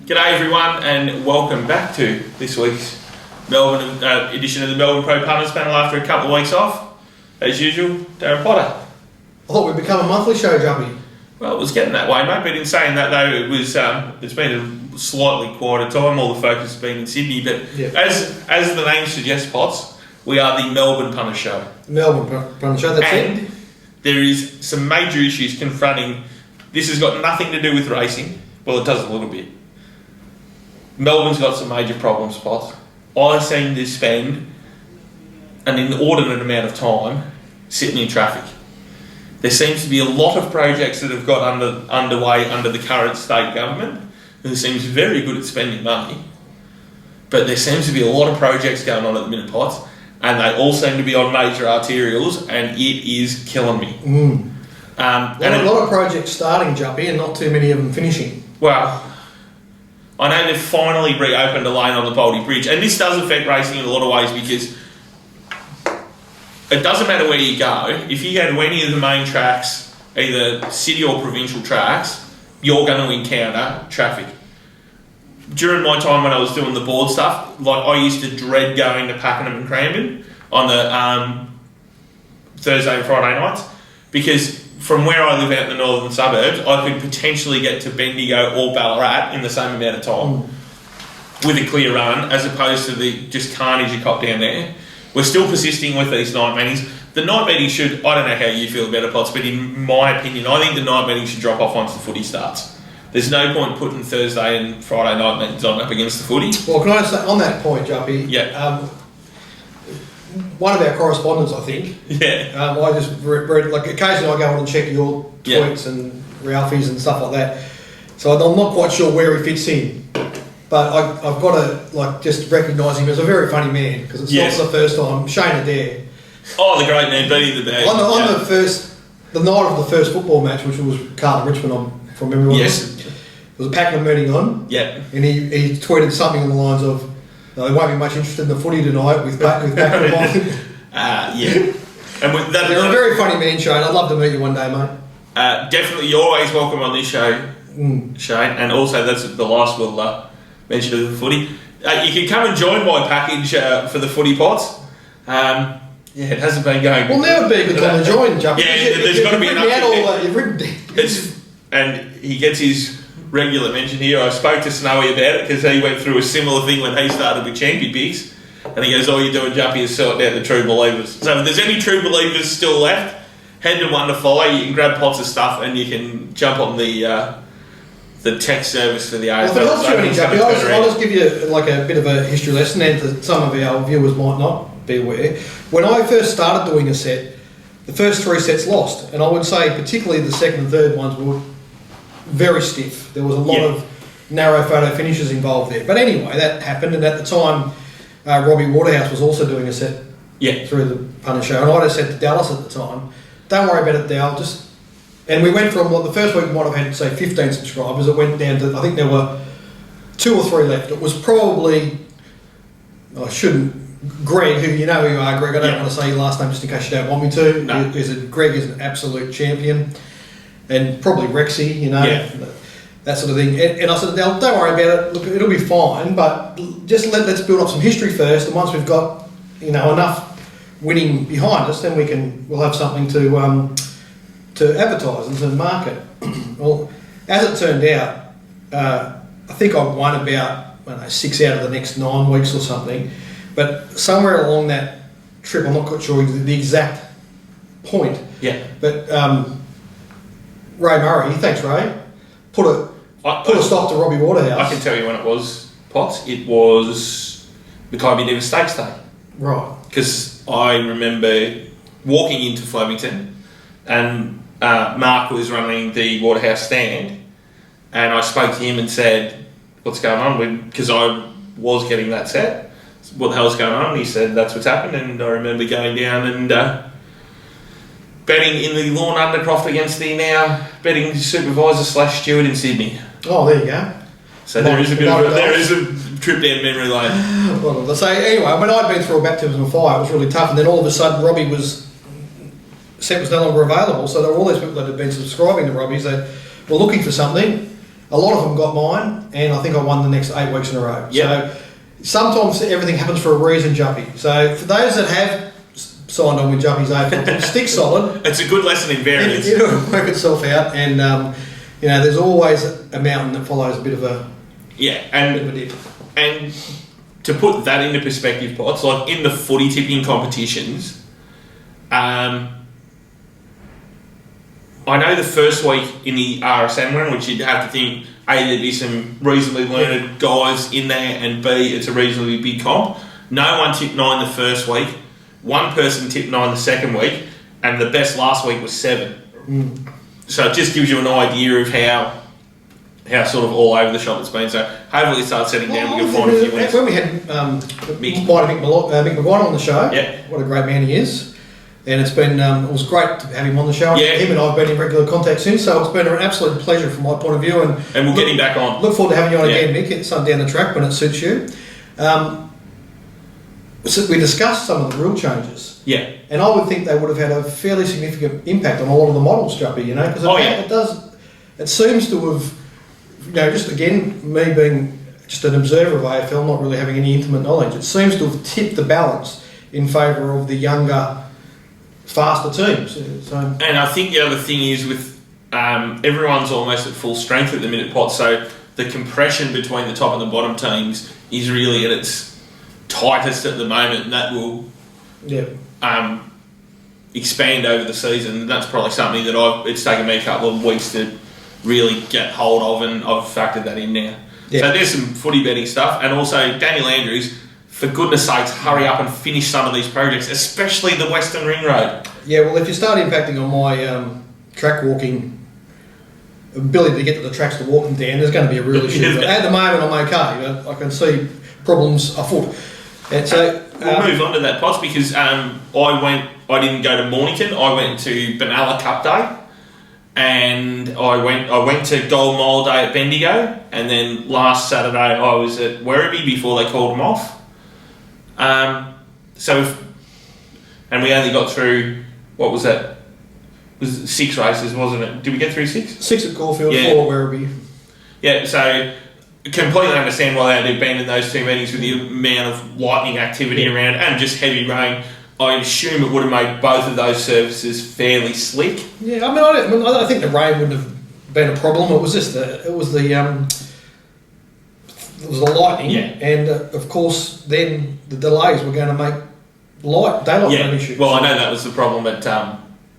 G'day everyone and welcome back to this week's Melbourne edition of the Melbourne Pro Punters panel after a couple of weeks off. As usual, Darren Potter. I thought we'd become a monthly show, Jumpy. Well, it was getting that way, mate, but in saying that though, it was it's been a slightly quieter time. All the focus has been in Sydney, but as the name suggests, Potts, we are the Melbourne Punter Show. Melbourne Punter Show, that's and it. There is some major issues confronting. This has got nothing to do with racing. Well, it does a little bit. Melbourne's got some major problems, Potts. I seem to spend an inordinate amount of time sitting in traffic. There seems to be a lot of projects that have got underway under the current state government, who seems very good at spending money. But there seems to be a lot of projects going on at the minute, Potts, and they all seem to be on major arterials, and it is killing me. A lot of projects starting, Jumpy, and not too many of them finishing. Well, I know they've finally reopened a lane on the Baldy Bridge, and this does affect racing in a lot of ways because it doesn't matter where you go. If you go to any of the main tracks, either city or provincial tracks, you're going to encounter traffic. During my time when I was doing the board stuff, like I used to dread going to Pakenham and Cranbourne on the Thursday and Friday nights because from where I live out in the northern suburbs, I could potentially get to Bendigo or Ballarat in the same amount of time with a clear run, as opposed to the just carnage you cop down there. We're still persisting with these night meetings. The night meetings should, I don't know how you feel about it, Potts, but in my opinion, I think the night meetings should drop off once the footy starts. There's no point putting Thursday and Friday night meetings on up against the footy. Well, can I say, on that point, Jumpy? Yeah. One of our correspondents, I think. Yeah. I just read, like, occasionally I go on and check your tweets and Ralphie's and stuff like that. So I'm not quite sure where he fits in. But I've got to, just recognise him as a very funny man, because it's not the first time. Shane Adair. Oh, the great man, Benny the Bag. The night of the first football match, which was Carlton Richmond, from memory. Yes. It was a Pakenham meeting on. Yeah. And he tweeted something on the lines of, "There won't be much interest in the footy tonight with Pakenham on." Yeah. And with that, you're a very funny man, Shane. I'd love to meet you one day, mate. Definitely, you're always welcome on this show, Shane. And also, that's the last we'll mention of the footy. You can come and join my package for the footy pots. It hasn't been going. Well, now would be a good time to join, Jumpy. Yeah, there's got to be enough. You've written and he gets his regular mention here. I spoke to Snowy about it because he went through a similar thing when he started with Champion Bigs. And he goes, all you're doing, Jumpy, is sorting out the True Believers. So if there's any True Believers still left, head to one to follow. You can grab pots of stuff and you can jump on the tech service for the AFL. Well, if it helps you any, Jumpy, I'll just give you a bit of a history lesson, and that some of our viewers might not be aware. When I first started doing a set, the first 3 sets lost. And I would say particularly the second and third ones were very stiff. There was a lot of narrow photo finishes involved there. But anyway, that happened, and at the time, Robbie Waterhouse was also doing a set through the Punter Show, and I just said to Dallas at the time, "Don't worry about it, Dal. And we went from the first week we might have had, say, 15 subscribers. It went down to, I think there were 2 or 3 left. It was probably, Greg, who you know who you are, Greg. I don't want to say your last name just in case you don't want me to. No. Greg is an absolute champion, and probably Rexy, that sort of thing. And I said, don't worry about it. Look, it'll be fine, but just let's build up some history first. And once we've got enough winning behind us, then we'll have something to advertise and to market. Well, as it turned out, I think I won about 6 out of the next 9 weeks or something. But somewhere along that trip, I'm not quite sure the exact point. Yeah. But Ray Murray, thanks Ray, put a stop to Robbie Waterhouse. I can tell you when it was, Potts. It was the Kylie Diva Stakes Day. Right. Because I remember walking into Flemington and Mark was running the Waterhouse stand, and I spoke to him and said, "What's going on?" Because I was getting that set. What the hell's going on? And he said, "That's what's happened." And I remember going down and betting in the Lawn Undercroft against the now betting supervisor / steward in Sydney. Oh, there you go. So there is a trip down memory lane. Well, so anyway, when I'd been through a baptism of fire, it was really tough, and then all of a sudden Robbie set was no longer available, so there were all these people that had been subscribing to Robbie's that were looking for something. A lot of them got mine, and I think I won the next 8 weeks in a row. Yeah. So sometimes everything happens for a reason, Juppy. So for those that have signed on with Juppy's AFL, stick solid. It's a good lesson in variance. It'll work itself out, and there's always a mountain that follows a bit of a bit of a dip. And to put that into perspective, Potts, like in the footy tipping competitions, I know the first week in the RSN one, which you'd have to think A, there'd be some reasonably learned guys in there, and B, it's a reasonably big comp. No one tipped 9 the first week. One person tipped 9 the second week, and the best last week was 7. So it just gives you an idea of how sort of all over the shop it's been. So hopefully it starts setting down. We can find a few winners. When we had Mick McGuire on the show, what a great man he is. And it's been it was great to have him on the show. Yeah. Him and I have been in regular contact since, so it's been an absolute pleasure from my point of view. And we'll get him back on. Look forward to having you on again, Mick, some down the track when it suits you. So we discussed some of the rule changes. Yeah. And I would think they would have had a fairly significant impact on a lot of the models, Juppy, because it does. It seems to have, just again, me being just an observer of AFL, not really having any intimate knowledge, it seems to have tipped the balance in favour of the younger, faster teams. So. And I think the other thing is with everyone's almost at full strength at the minute, Pot, so the compression between the top and the bottom teams is really at its tightest at the moment, and that will expand over the season. And that's probably something that it's taken me a couple of weeks to really get hold of, and I've factored that in now. So there's some footy betting stuff, and also Daniel Andrews, for goodness sakes, hurry up and finish some of these projects, especially the Western Ring Road. Yeah, well, if you start impacting on my track walking ability to get to the tracks to walk them down, there's going to be a real issue. But at the moment, I'm okay. I can see problems afoot. And so we'll move on to that, Potts, because I didn't go to Mornington. I went to Benalla Cup Day, and I went to Gold Mile Day at Bendigo, and then last Saturday I was at Werribee before they called them off. And we only got through, what was that? It was 6 races, wasn't it? Did we get through 6? 6 at Caulfield, 4 at Werribee. Yeah, so completely understand why they had been in those 2 meetings with the amount of lightning activity around and just heavy rain. I assume it would have made both of those surfaces fairly slick. Yeah, I think the rain wouldn't have been a problem. It was just the lightning, and of course then the delays were going to make daylight an issue. Well, I know that was the problem at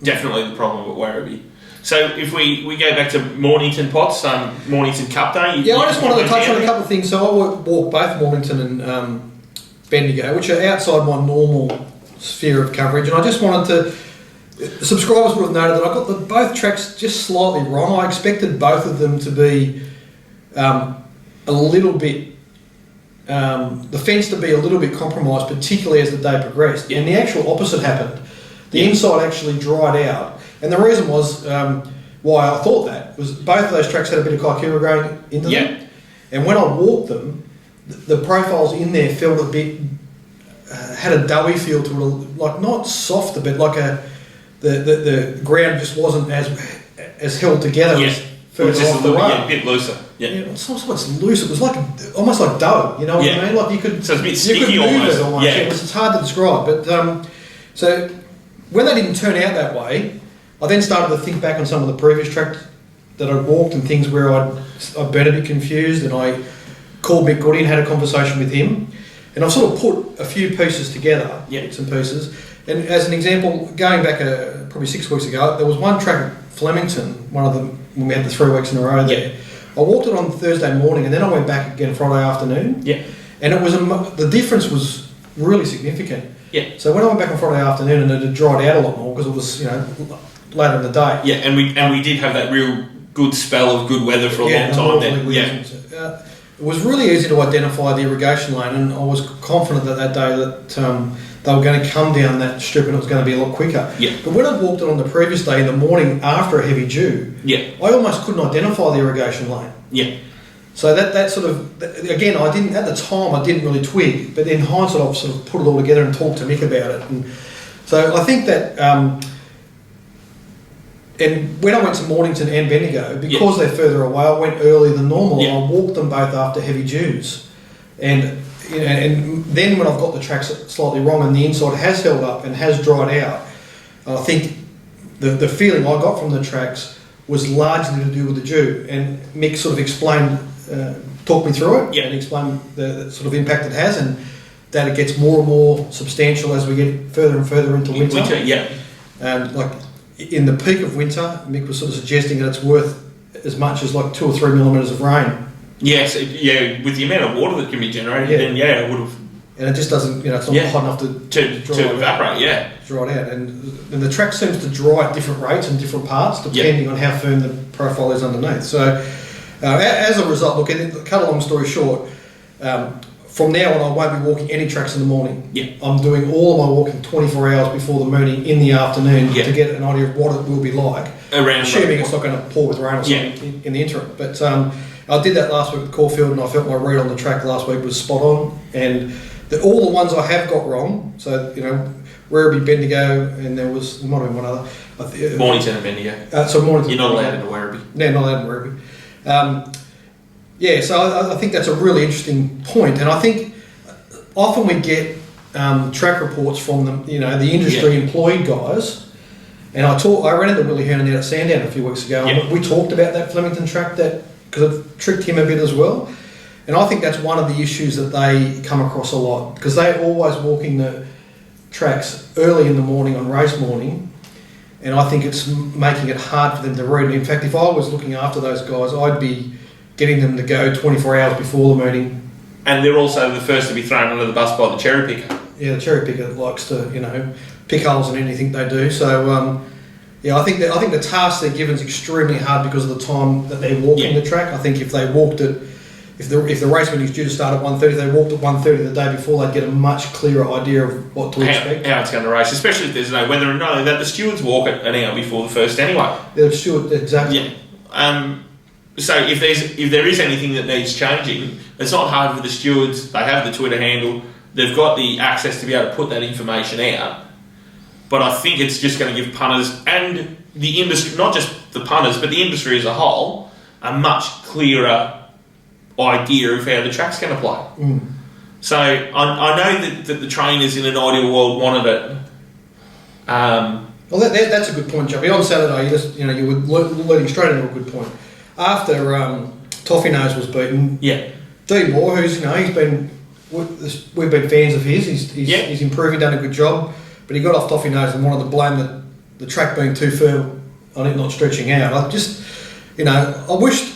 definitely the problem at Werribee. So if we go back to Mornington, Potts, Mornington Cup Day. I just wanted to touch on a couple of things. So I walked both Mornington and Bendigo, which are outside my normal sphere of coverage, and I just wanted to. Subscribers would have noted that I got both tracks just slightly wrong. I expected both of them to be a little bit. The fence to be a little bit compromised, particularly as the day progressed, and the actual opposite happened. The inside actually dried out, and the reason was why I thought that was both of those tracks had a bit of Kaikoura growing into them, and when I walked them, the profiles in there felt a bit had a doughy feel to it, like not softer, but like the ground just wasn't as held together. Yeah. As further off the road. A bit looser. Yeah. It's not so much loose. It was like almost like dough. You know what I mean? Like you could. So it's a bit sticky almost. Yeah. It's hard to describe. But so when they didn't turn out that way, I then started to think back on some of the previous tracks that I'd walked and things where I'd been a bit confused, and I called Mick Goody and had a conversation with him, and I've sort of put a few pieces together, bits and pieces. And as an example, going back probably 6 weeks ago, there was one track at Flemington, one of them when we had the 3 weeks in a row there. I walked it on Thursday morning, and then I went back again Friday afternoon. Yeah. And it was the difference was really significant. Yeah. So when I went back on Friday afternoon, and it had dried out a lot more because it was later in the day. Yeah, and we did have that real good spell of good weather for a long time then. Yeah. It was really easy to identify the irrigation lane, and I was confident that day that they were going to come down that strip and it was going to be a lot quicker. Yeah. But when I walked it on the previous day in the morning after a heavy dew, I almost couldn't identify the irrigation lane. Yeah. So that sort of, again, I didn't, at the time I didn't really twig, but in hindsight I've sort of put it all together and talked to Mick about it. And so I think that and when I went to Mornington and Bendigo, because they're further away, I went earlier than normal. I walked them both after heavy dews, and then when I've got the tracks slightly wrong and the inside has held up and has dried out, I think the feeling I got from the tracks was largely to do with the dew. And Mick sort of explained, talked me through it, and explained the sort of impact it has, and that it gets more and more substantial as we get further and further into winter. Like in the peak of winter, Mick was sort of suggesting that it's worth as much as like 2 or 3 millimetres of rain. Yes, with the amount of water that can be generated, then it would have. And it just doesn't, it's not hot enough to evaporate. Dry it out, and the track seems to dry at different rates in different parts depending on how firm the profile is underneath. So, as a result, look, cut a long story short. From now on, I won't be walking any tracks in the morning. I'm doing all of my walking 24 hours before the mooning in the afternoon to get an idea of what it will be like. Assuming it's not going to pour with rain or something in the interim. But I did that last week with Caulfield, and I felt my read on the track last week was spot on. And all the ones I have got wrong, so, Werribee, Bendigo, and there might have been one other. Mornington and Bendigo. So Mornington. You're not allowed in Werribee. No, not allowed in Werribee. So I think that's a really interesting point, and I think often we get track reports from the industry employed guys, and I ran into Willie Hernan out at Sandown a few weeks ago, and we talked about that Flemington track because it tricked him a bit as well, and I think that's one of the issues that they come across a lot, because they're always walking the tracks early in the morning on race morning, and I think it's making it hard for them to read. In fact, if I was looking after those guys, I'd be getting them to go 24 hours before the meeting. And they're also the first to be thrown under the bus by the cherry picker. Yeah, the cherry picker likes to, pick holes in anything they do. So, I think the task they're given is extremely hard because of the time that they're walking the track. I think if they walked it, if the race meeting is due to start at 1:30, they walked at 1:30 the day before, they'd get a much clearer idea of what to expect. How it's going to race, especially if there's no weather, and not only that, the stewards walk it an hour before the first anyway. The steward, exactly. Yeah. So if there is anything that needs changing, it's not hard for the stewards. They have the Twitter handle. They've got the access to be able to put that information out. But I think it's just going to give punters and the industry, not just the punters, but the industry as a whole, a much clearer idea of how the track's going to play. So I know that the trainers in an ideal world wanted it. Well, that's a good point, Joey. On Saturday, you were leading straight into a good point. After Toffee Nose was beaten, Dean Moore, who's we've been fans of his. He's improving, done a good job, but he got off Toffee Nose and wanted to blame the track being too firm on it not stretching out. I wish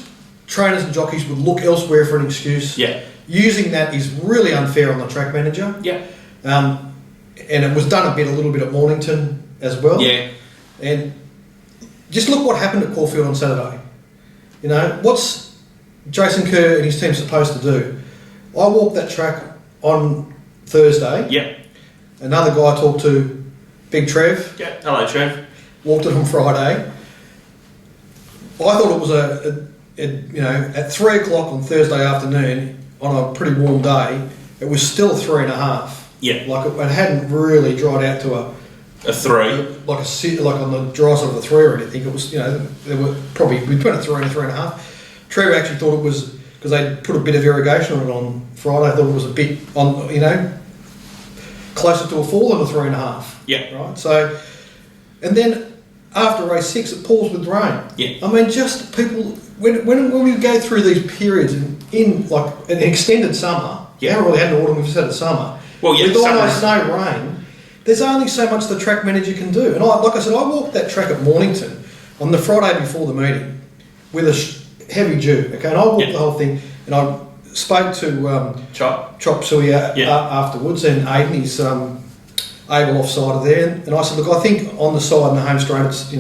trainers and jockeys would look elsewhere for an excuse. Using that is really unfair on the track manager. And it was done a little bit at Mornington as well. And just look what happened at Caulfield on Saturday. What's Jason Kerr and his team supposed to do? I walked that track on Thursday. Another guy I talked to, Big Trev. Hello, Trev. Walked it on Friday. I thought it was at 3 o'clock on Thursday afternoon on a pretty warm day, it was still 3.5. Like it hadn't really dried out to a 3. Like on the dry side of a 3 or anything. It was, there were probably between a 3 and a 3.5. Trevor actually thought it was, because they put a bit of irrigation on it on Friday, I thought it was a bit closer to a 4 than a 3.5. Right? So, and then after race 6, it pours with rain. I mean, just people, when we go through these periods in like an extended summer, we haven't really had an autumn, we've just had a summer. With almost no rain, there's only so much the track manager can do. And like I said, I walked that track at Mornington on the Friday before the meeting with a heavy dew. Okay, and I walked the whole thing, and I spoke to Chop Suey afterwards, and Aiden, he's able offside of there, and I said, look, I think on the side in the home straight, it's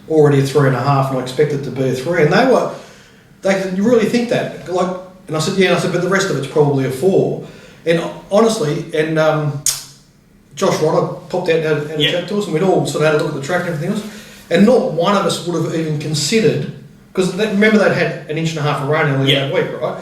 already a 3.5, and I expect it to be a 3. And they said, you really think that? And I said, yeah. And I said, but the rest of it's probably a 4. And honestly, Josh Rodder popped out and had a chat to us, and we'd all sort of had a look at the track and everything else, and not one of us would have even considered, because remember they'd had 1.5 inches of rain earlier that week, right?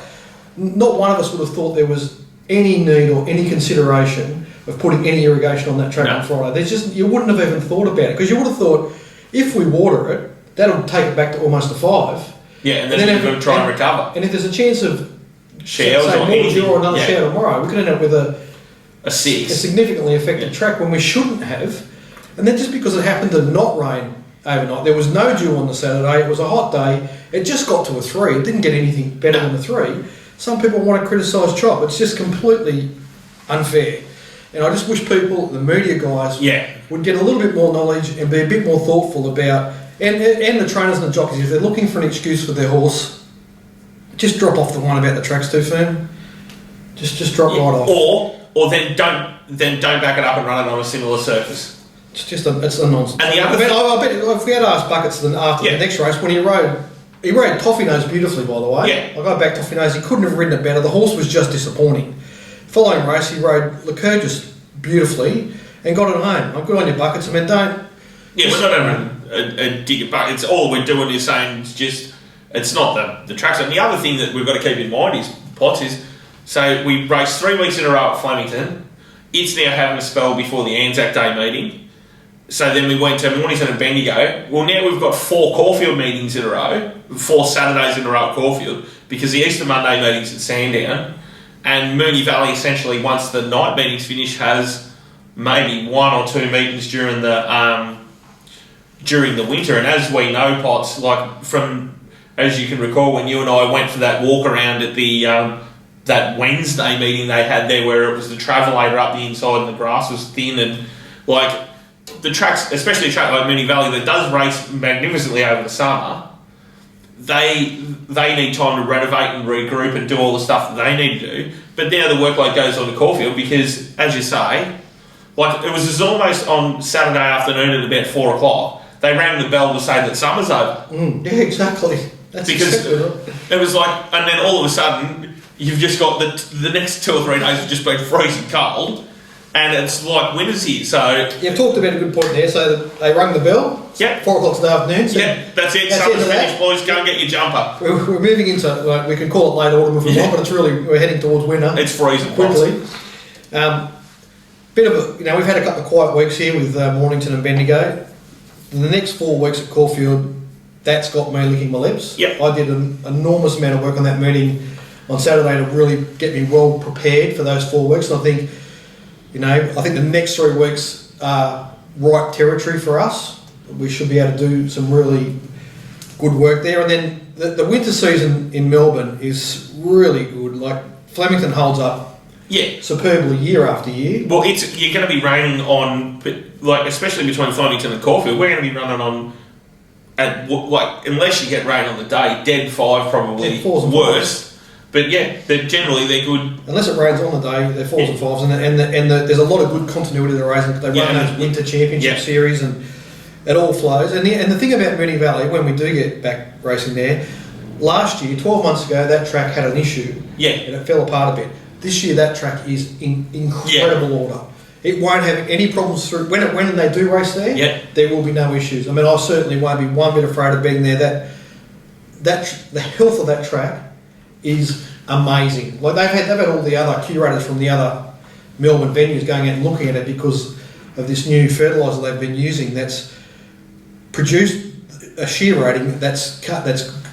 Not one of us would have thought there was any need or any consideration of putting any irrigation on that track on Friday. You wouldn't have even thought about it, because you would have thought, if we water it, that'll take it back to almost a 5. Yeah, and then you've got to try and recover. And if there's a chance of showers say or anything, or another yeah. shower tomorrow, we could end up with a 6. A significantly affected track when we shouldn't have. And then just because it happened to not rain overnight, there was no dew on the Saturday, it was a hot day, it just got to a 3, it didn't get anything better than a 3. Some people want to criticise Chop, it's just completely unfair. And I just wish people, the media guys, would get a little bit more knowledge and be a bit more thoughtful about, and the trainers and the jockeys, if they're looking for an excuse for their horse, just drop off the one about the track's too firm. Just drop right off. Or then don't back it up and run it on a similar surface. It's a nonsense. And the other I bet if we had asked Buckets after the next race, when he rode Toffee Nose beautifully, by the way. Yeah. I go back Toffee Nose, he couldn't have ridden it better. The horse was just disappointing. Following race, he rode Lycurgus beautifully and got it home. Like, good on your Buckets. I mean, don't. Yeah, we're not having a dig at Buckets. All we're doing is saying it's not the tracks. And the other thing that we've got to keep in mind is Potts is. So we raced 3 weeks in a row at Flemington. It's now having a spell before the Anzac Day meeting. So then we went to Mornington and Bendigo. Well, now we've got 4 Caulfield meetings in a row, 4 Saturdays in a row at Caulfield, because the Easter Monday meeting's at Sandown. And Moonee Valley, essentially, once the night meetings finish, has maybe 1 or 2 meetings during the winter. And as we know, Potts, as you can recall, when you and I went for that walk around at the that Wednesday meeting they had there, where it was the travelator up the inside and the grass was thin, and like the tracks, especially a track like Moonee Valley that does race magnificently over the summer, they need time to renovate and regroup and do all the stuff that they need to do. But now the workload goes on to Caulfield because, as you say, like it was almost on Saturday afternoon at about 4 o'clock, they rang the bell to say that summer's over. Yeah, exactly. That's because exactly right. It was like, and then all of a sudden you've just got the next 2 or 3 days have just been freezing cold, and it's like winter's here. So you've talked about a good point there. So that they rang the bell. Yeah. 4 o'clock in the afternoon. So that's it. Summer's finished, boys. Go and get your jumper. We're moving into we can call it late autumn if we want, but it's really we're heading towards winter. It's freezing quickly. Bit of we've had a couple of quiet weeks here with Mornington and Bendigo. The next 4 weeks at Caulfield, that's got me licking my lips. Yep. I did an enormous amount of work on that meeting on Saturday to really get me well prepared for those 4 weeks. And I think, I think the next 3 weeks are right territory for us. We should be able to do some really good work there. And then the winter season in Melbourne is really good. Like Flemington holds up superbly year after year. Well, you're going to be raining on, like especially between Flemington and Caulfield, we're going to be running on, unless you get rain on the day, dead 5 probably, worse. But generally they're good. Unless it rains on the day, they're 4s and 5s, and there's a lot of good continuity to the racing. They run those winter championship series, and it all flows. And the thing about Moonee Valley, when we do get back racing there, last year, 12 months ago, that track had an issue. Yeah. And it fell apart a bit. This year, that track is in incredible order. It won't have any problems through when they do race there. Yeah. There will be no issues. I mean, I certainly won't be one bit afraid of being there. That the health of that track is amazing. Like they've had all the other curators from the other Melbourne venues going out and looking at it because of this new fertiliser they've been using that's produced a shear rating that's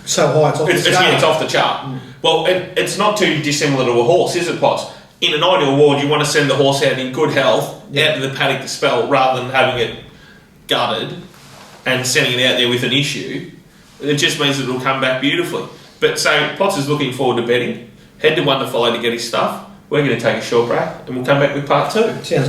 so high it's off the scale. It's off the chart. Well, it's not too dissimilar to a horse, is it, Potts? In an ideal world, you want to send the horse out in good health, out to the paddock to spell, rather than having it gutted and sending it out there with an issue. It just means that it'll come back beautifully. But so Potts is looking forward to betting. Head to One to Follow to get his stuff. We're going to take a short break and we'll come back with part 2. Sounds